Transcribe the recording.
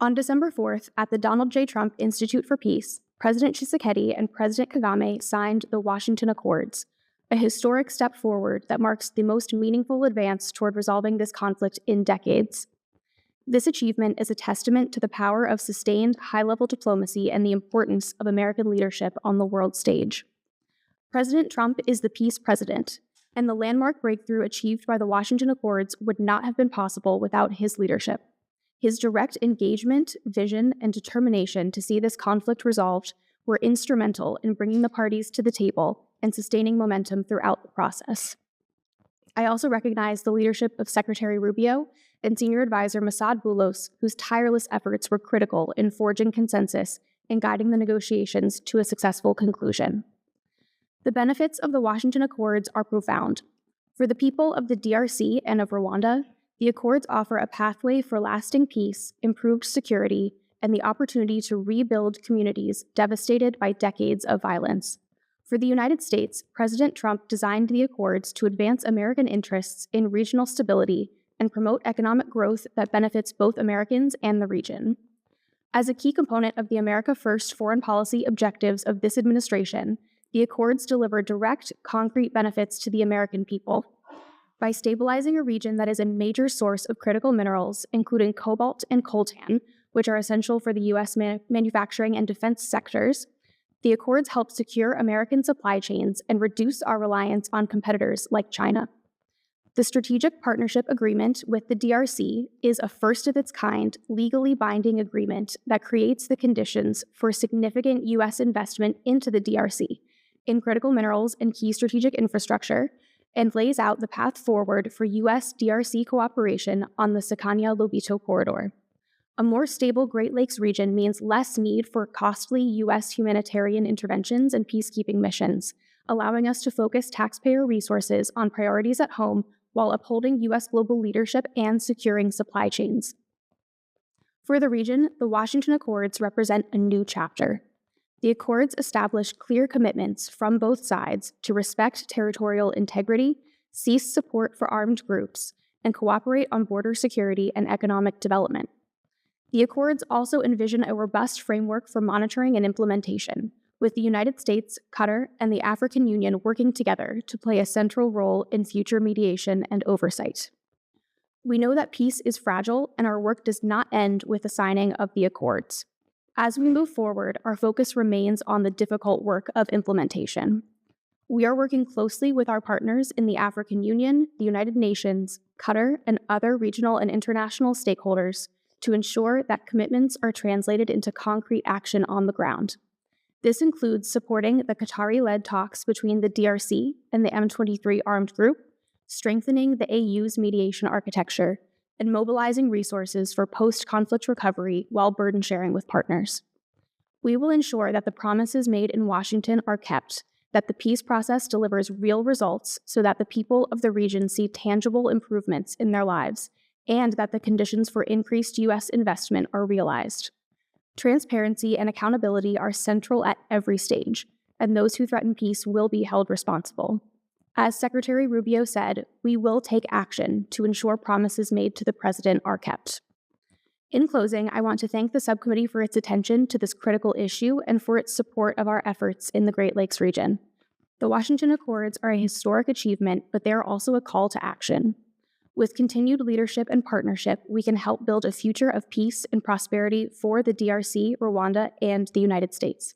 On December 4th, at the Donald J. Trump Institute for Peace, President Tshisekedi and President Kagame signed the Washington Accords, a historic step forward that marks the most meaningful advance toward resolving this conflict in decades. This achievement is a testament to the power of sustained high-level diplomacy and the importance of American leadership on the world stage. President Trump is the peace president, and the landmark breakthrough achieved by the Washington Accords would not have been possible without his leadership. His direct engagement, vision, and determination to see this conflict resolved were instrumental in bringing the parties to the table and sustaining momentum throughout the process. I also recognize the leadership of Secretary Rubio and Senior Advisor Masad Boulos, whose tireless efforts were critical in forging consensus and guiding the negotiations to a successful conclusion. The benefits of the Washington Accords are profound. For the people of the DRC and of Rwanda, the Accords offer a pathway for lasting peace, improved security, and the opportunity to rebuild communities devastated by decades of violence. For the United States, President Trump designed the Accords to advance American interests in regional stability and promote economic growth that benefits both Americans and the region. As a key component of the America First foreign policy objectives of this administration, the Accords deliver direct, concrete benefits to the American people. By stabilizing a region that is a major source of critical minerals, including cobalt and coltan, which are essential for the U.S. manufacturing and defense sectors, the Accords help secure American supply chains and reduce our reliance on competitors like China. The Strategic Partnership Agreement with the DRC is a first-of-its-kind, legally binding agreement that creates the conditions for significant U.S. investment into the DRC in critical minerals and key strategic infrastructure, and lays out the path forward for U.S.-DRC cooperation on the Sakania-Lobito corridor. A more stable Great Lakes region means less need for costly U.S. humanitarian interventions and peacekeeping missions, allowing us to focus taxpayer resources on priorities at home while upholding U.S. global leadership and securing supply chains. For the region, the Washington Accords represent a new chapter. The Accords establish clear commitments from both sides to respect territorial integrity, cease support for armed groups, and cooperate on border security and economic development. The Accords also envision a robust framework for monitoring and implementation, with the United States, Qatar, and the African Union working together to play a central role in future mediation and oversight. We know that peace is fragile, and our work does not end with the signing of the Accords. As we move forward, our focus remains on the difficult work of implementation. We are working closely with our partners in the African Union, the United Nations, Qatar, and other regional and international stakeholders to ensure that commitments are translated into concrete action on the ground. This includes supporting the Qatari-led talks between the DRC and the M23 armed group, strengthening the AU's mediation architecture, and mobilizing resources for post-conflict recovery while burden sharing with partners. We will ensure that the promises made in Washington are kept, that the peace process delivers real results so that the people of the region see tangible improvements in their lives, and that the conditions for increased U.S. investment are realized. Transparency and accountability are central at every stage, and those who threaten peace will be held responsible. As Secretary Rubio said, we will take action to ensure promises made to the president are kept. In closing, I want to thank the subcommittee for its attention to this critical issue and for its support of our efforts in the Great Lakes region. The Washington Accords are a historic achievement, but they are also a call to action. With continued leadership and partnership, we can help build a future of peace and prosperity for the DRC, Rwanda, and the United States.